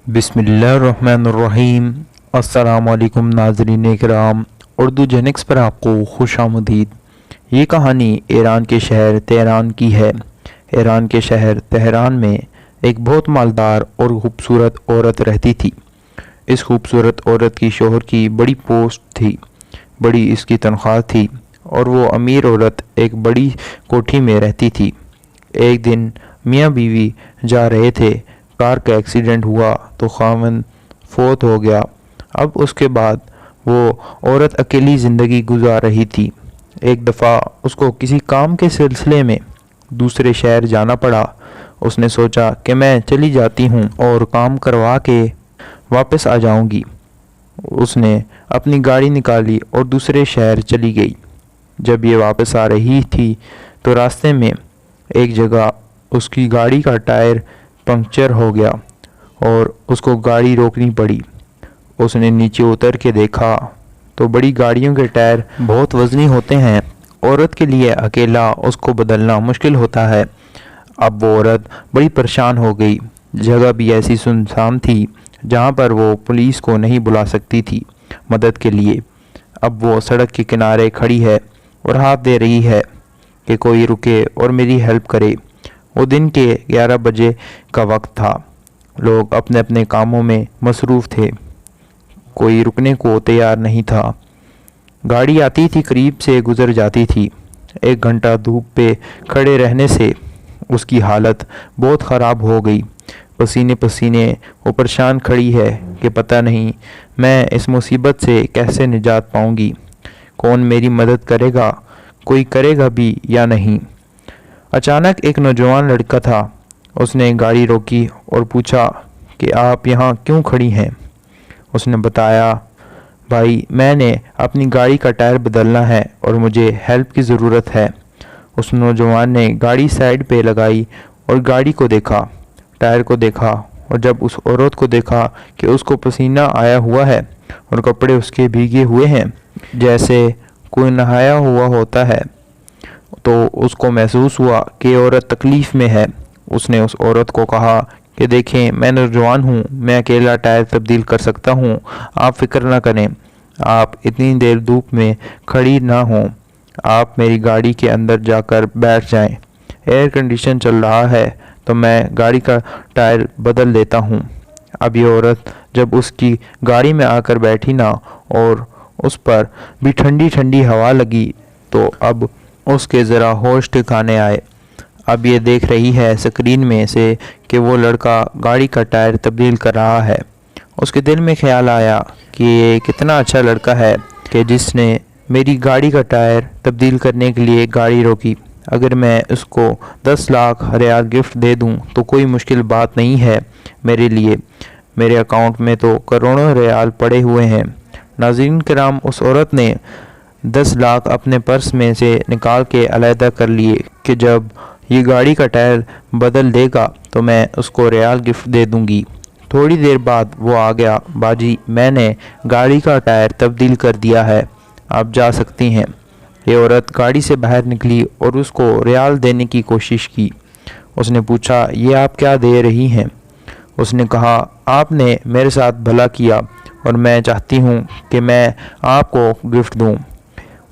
بسم اللہ الرحمن الرحیم۔ السلام علیکم ناظرین کرام، اردو جینکس پر آپ کو خوش آمدید۔ یہ کہانی ایران کے شہر تہران کی ہے۔ ایران کے شہر تہران میں ایک بہت مالدار اور خوبصورت عورت رہتی تھی۔ اس خوبصورت عورت کی شوہر کی بڑی پوسٹ تھی، بڑی اس کی تنخواہ تھی اور وہ امیر عورت ایک بڑی کوٹھی میں رہتی تھی۔ ایک دن میاں بیوی جا رہے تھے، کار کا ایکسیڈنٹ ہوا تو خاوند فوت ہو گیا۔ اب اس کے بعد وہ عورت اکیلی زندگی گزار رہی تھی۔ ایک دفعہ اس کو کسی کام کے سلسلے میں دوسرے شہر جانا پڑا۔ اس نے سوچا کہ میں چلی جاتی ہوں اور کام کروا کے واپس آ جاؤں گی۔ اس نے اپنی گاڑی نکالی اور دوسرے شہر چلی گئی۔ جب یہ واپس آ رہی تھی تو راستے میں ایک جگہ اس کی گاڑی کا ٹائر پنکچر ہو گیا اور اس کو گاڑی روکنی پڑی۔ اس نے نیچے اتر کے دیکھا تو بڑی گاڑیوں کے ٹائر بہت وزنی ہوتے ہیں، عورت کے لیے اکیلا اس کو بدلنا مشکل ہوتا ہے۔ اب وہ عورت بڑی پریشان ہو گئی۔ جگہ بھی ایسی سنسان تھی جہاں پر وہ پولیس کو نہیں بلا سکتی تھی مدد کے لیے۔ اب وہ سڑک کے کنارے کھڑی ہے اور ہاتھ دے رہی ہے کہ کوئی رکے اور میری ہیلپ کرے۔ وہ دن کے 11 بجے کا وقت تھا۔ لوگ اپنے اپنے کاموں میں مصروف تھے، کوئی رکنے کو تیار نہیں تھا۔ گاڑی آتی تھی، قریب سے گزر جاتی تھی۔ 1 گھنٹہ دھوپ پہ کھڑے رہنے سے اس کی حالت بہت خراب ہو گئی۔ پسینے پسینے وہ پریشان کھڑی ہے کہ پتہ نہیں میں اس مصیبت سے کیسے نجات پاؤں گی، کون میری مدد کرے گا، کوئی کرے گا بھی یا نہیں۔ اچانک ایک نوجوان لڑکا تھا، اس نے گاڑی روکی اور پوچھا کہ آپ یہاں کیوں کھڑی ہیں؟ اس نے بتایا، بھائی میں نے اپنی گاڑی کا ٹائر بدلنا ہے اور مجھے ہیلپ کی ضرورت ہے۔ اس نوجوان نے گاڑی سائیڈ پہ لگائی اور گاڑی کو دیکھا، ٹائر کو دیکھا، اور جب اس عورت کو دیکھا کہ اس کو پسینہ آیا ہوا ہے اور کپڑے اس کے بھیگے ہوئے ہیں جیسے کوئی نہایا ہوا ہوتا ہے، تو اس کو محسوس ہوا کہ یہ عورت تکلیف میں ہے۔ اس نے اس عورت کو کہا کہ دیکھیں میں نوجوان ہوں، میں اکیلا ٹائر تبدیل کر سکتا ہوں، آپ فکر نہ کریں، آپ اتنی دیر دھوپ میں کھڑی نہ ہوں، آپ میری گاڑی کے اندر جا کر بیٹھ جائیں، ایئر کنڈیشن چل رہا ہے تو میں گاڑی کا ٹائر بدل دیتا ہوں۔ اب یہ عورت جب اس کی گاڑی میں آ کر بیٹھی نا اور اس پر بھی ٹھنڈی ٹھنڈی ہوا لگی تو اب اس کے ذرا ہوش ٹھکانے آئے۔ اب یہ دیکھ رہی ہے اسکرین میں سے کہ وہ لڑکا گاڑی کا ٹائر تبدیل کر رہا ہے۔ اس کے دل میں خیال آیا کہ یہ کتنا اچھا لڑکا ہے کہ جس نے میری گاڑی کا ٹائر تبدیل کرنے کے لیے گاڑی روکی۔ اگر میں اس کو 10 لاکھ ریال گفٹ دے دوں تو کوئی مشکل بات نہیں ہے میرے لیے، میرے اکاؤنٹ میں تو کروڑوں ریال پڑے ہوئے ہیں۔ ناظرین کرام، اس عورت نے 10 لاکھ اپنے پرس میں سے نکال کے علیحدہ کر لیے کہ جب یہ گاڑی کا ٹائر بدل دے گا تو میں اس کو ریال گفٹ دے دوں گی۔ تھوڑی دیر بعد وہ آ گیا، باجی میں نے گاڑی کا ٹائر تبدیل کر دیا ہے، آپ جا سکتی ہیں۔ یہ عورت گاڑی سے باہر نکلی اور اس کو ریال دینے کی کوشش کی۔ اس نے پوچھا، یہ آپ کیا دے رہی ہیں؟ اس نے کہا، آپ نے میرے ساتھ بھلا کیا اور میں چاہتی ہوں کہ میں آپ کو گفٹ دوں۔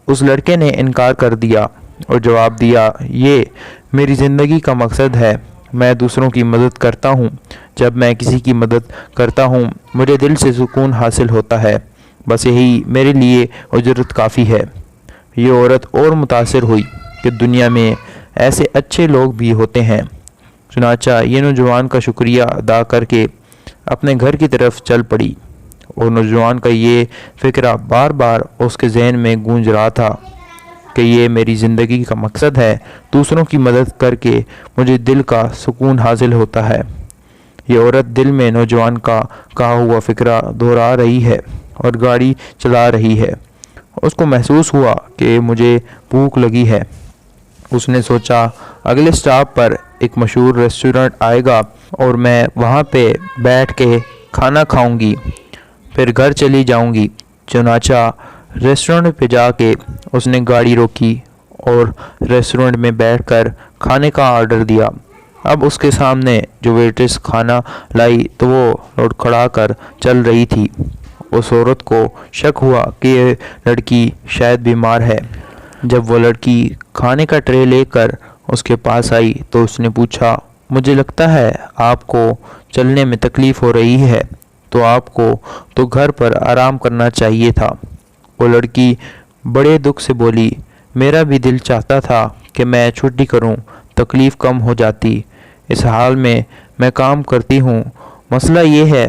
اس لڑکے نے انکار کر دیا اور جواب دیا، یہ میری زندگی کا مقصد ہے، میں دوسروں کی مدد کرتا ہوں، جب میں کسی کی مدد کرتا ہوں مجھے دل سے سکون حاصل ہوتا ہے، بس یہی میرے لیے اجرت کافی ہے۔ یہ عورت اور متاثر ہوئی کہ دنیا میں ایسے اچھے لوگ بھی ہوتے ہیں۔ چنانچہ یہ نوجوان کا شکریہ ادا کر کے اپنے گھر کی طرف چل پڑی اور نوجوان کا یہ فکرہ بار بار اس کے ذہن میں گونج رہا تھا کہ یہ میری زندگی کا مقصد ہے، دوسروں کی مدد کر کے مجھے دل کا سکون حاصل ہوتا ہے۔ یہ عورت دل میں نوجوان کا کہا ہوا فکرہ دہرا رہی ہے اور گاڑی چلا رہی ہے۔ اس کو محسوس ہوا کہ مجھے بھوک لگی ہے۔ اس نے سوچا اگلے سٹاپ پر ایک مشہور ریسٹورنٹ آئے گا اور میں وہاں پہ بیٹھ کے کھانا کھاؤں گی، پھر گھر چلی جاؤں گی۔ چنانچہ ریسٹورنٹ پہ جا کے اس نے گاڑی روکی اور ریسٹورنٹ میں بیٹھ کر کھانے کا آرڈر دیا۔ اب اس کے سامنے جو ویٹریس کھانا لائی تو وہ لڑکھڑا کر چل رہی تھی۔ اس عورت کو شک ہوا کہ یہ لڑکی شاید بیمار ہے۔ جب وہ لڑکی کھانے کا ٹرے لے کر اس کے پاس آئی تو اس نے پوچھا، مجھے لگتا ہے آپ کو چلنے میں تکلیف ہو رہی ہے، تو آپ کو تو گھر پر آرام کرنا چاہیے تھا۔ وہ لڑکی بڑے دکھ سے بولی، میرا بھی دل چاہتا تھا کہ میں چھٹی کروں، تکلیف کم ہو جاتی۔ اس حال میں میں کام کرتی ہوں۔ مسئلہ یہ ہے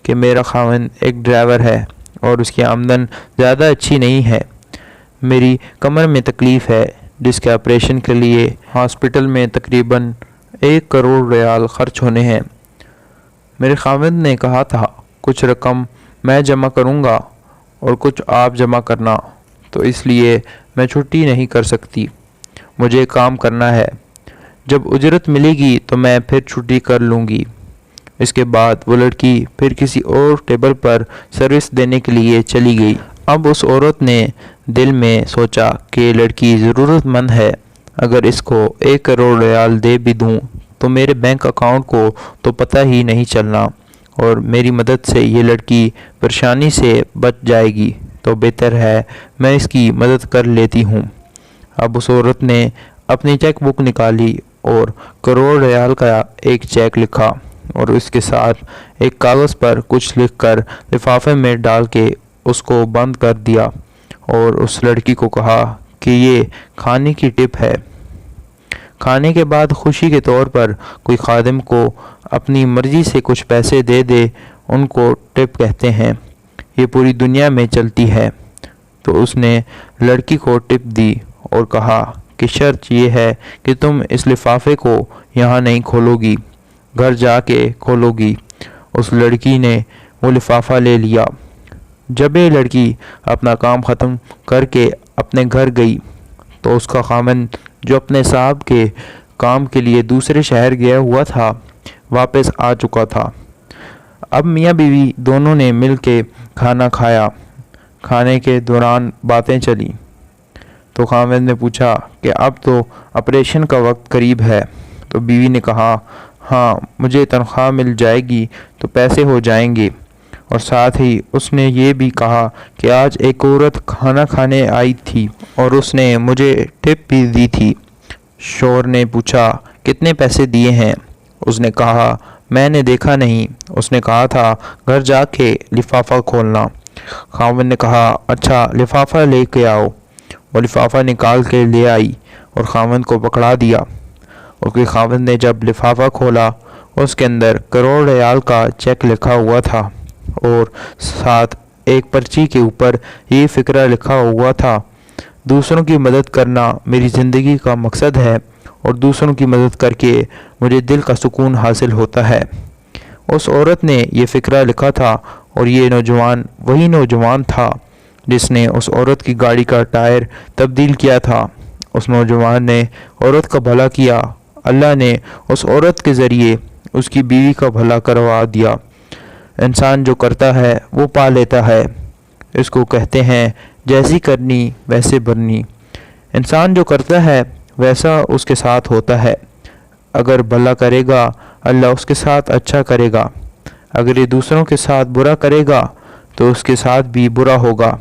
کہ میرا خاوند ایک ڈرائیور ہے اور اس کی آمدن زیادہ اچھی نہیں ہے۔ میری کمر میں تکلیف ہے جس کے آپریشن کے لیے ہاسپٹل میں تقریباً 1 کروڑ ریال خرچ ہونے ہیں۔ میرے خاوند نے کہا تھا کچھ رقم میں جمع کروں گا اور کچھ آپ جمع کرنا، تو اس لیے میں چھٹی نہیں کر سکتی، مجھے کام کرنا ہے۔ جب اجرت ملے گی تو میں پھر چھٹی کر لوں گی۔ اس کے بعد وہ لڑکی پھر کسی اور ٹیبل پر سروس دینے کے لیے چلی گئی۔ اب اس عورت نے دل میں سوچا کہ یہ لڑکی ضرورت مند ہے، اگر اس کو 1 کروڑ ریال دے بھی دوں تو میرے بینک اکاؤنٹ کو تو پتہ ہی نہیں چلنا، اور میری مدد سے یہ لڑکی پریشانی سے بچ جائے گی، تو بہتر ہے میں اس کی مدد کر لیتی ہوں۔ اب اس عورت نے اپنی چیک بک نکالی اور کروڑ ریال کا ایک چیک لکھا اور اس کے ساتھ ایک کاغذ پر کچھ لکھ کر لفافے میں ڈال کے اس کو بند کر دیا، اور اس لڑکی کو کہا کہ یہ کھانے کی ٹپ ہے۔ کھانے کے بعد خوشی کے طور پر کوئی خادم کو اپنی مرضی سے کچھ پیسے دے دے، ان کو ٹپ کہتے ہیں۔ یہ پوری دنیا میں چلتی ہے۔ تو اس نے لڑکی کو ٹپ دی اور کہا کہ شرط یہ ہے کہ تم اس لفافے کو یہاں نہیں کھولو گی، گھر جا کے کھولو گی۔ اس لڑکی نے وہ لفافہ لے لیا۔ جب یہ لڑکی اپنا کام ختم کر کے اپنے گھر گئی تو اس کا خاوند جو اپنے صاحب کے کام کے لیے دوسرے شہر گیا ہوا تھا واپس آ چکا تھا۔ اب میاں بیوی دونوں نے مل کے کھانا کھایا۔ کھانے کے دوران باتیں چلیں تو خاوند نے پوچھا کہ اب تو آپریشن کا وقت قریب ہے، تو بیوی نے کہا ہاں، مجھے تنخواہ مل جائے گی تو پیسے ہو جائیں گے، اور ساتھ ہی اس نے یہ بھی کہا کہ آج ایک عورت کھانا کھانے آئی تھی اور اس نے مجھے ٹپ بھی دی تھی۔ شوہر نے پوچھا کتنے پیسے دیے ہیں؟ اس نے کہا میں نے دیکھا نہیں، اس نے کہا تھا گھر جا کے لفافہ کھولنا۔ خاوند نے کہا اچھا، لفافہ لے کے آؤ۔ وہ لفافہ نکال کے لے آئی اور خاوند کو پکڑا دیا۔ اس کے خاوند نے جب لفافہ کھولا، اس کے اندر کروڑ ریال کا چیک لکھا ہوا تھا اور ساتھ ایک پرچی کے اوپر یہ فقرہ لکھا ہوا تھا، دوسروں کی مدد کرنا میری زندگی کا مقصد ہے اور دوسروں کی مدد کر کے مجھے دل کا سکون حاصل ہوتا ہے۔ اس عورت نے یہ فقرہ لکھا تھا اور یہ نوجوان وہی نوجوان تھا جس نے اس عورت کی گاڑی کا ٹائر تبدیل کیا تھا۔ اس نوجوان نے عورت کا بھلا کیا، اللہ نے اس عورت کے ذریعے اس کی بیوی کا بھلا کروا دیا۔ انسان جو کرتا ہے وہ پا لیتا ہے، اس کو کہتے ہیں جیسی کرنی ویسے بھرنی۔ انسان جو کرتا ہے ویسا اس کے ساتھ ہوتا ہے۔ اگر بھلا کرے گا اللہ اس کے ساتھ اچھا کرے گا، اگر یہ دوسروں کے ساتھ برا کرے گا تو اس کے ساتھ بھی برا ہوگا۔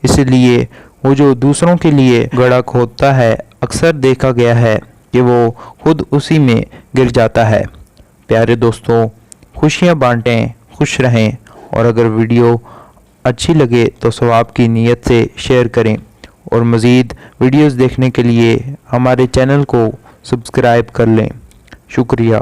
اس لیے وہ جو دوسروں کے لیے گڑھا کھودتا ہے اکثر دیکھا گیا ہے کہ وہ خود اسی میں گر جاتا ہے۔ پیارے دوستوں، خوشیاں بانٹیں، خوش رہیں، اور اگر ویڈیو اچھی لگے تو ثواب کی نیت سے شیئر کریں، اور مزید ویڈیوز دیکھنے کے لیے ہمارے چینل کو سبسکرائب کر لیں۔ شکریہ۔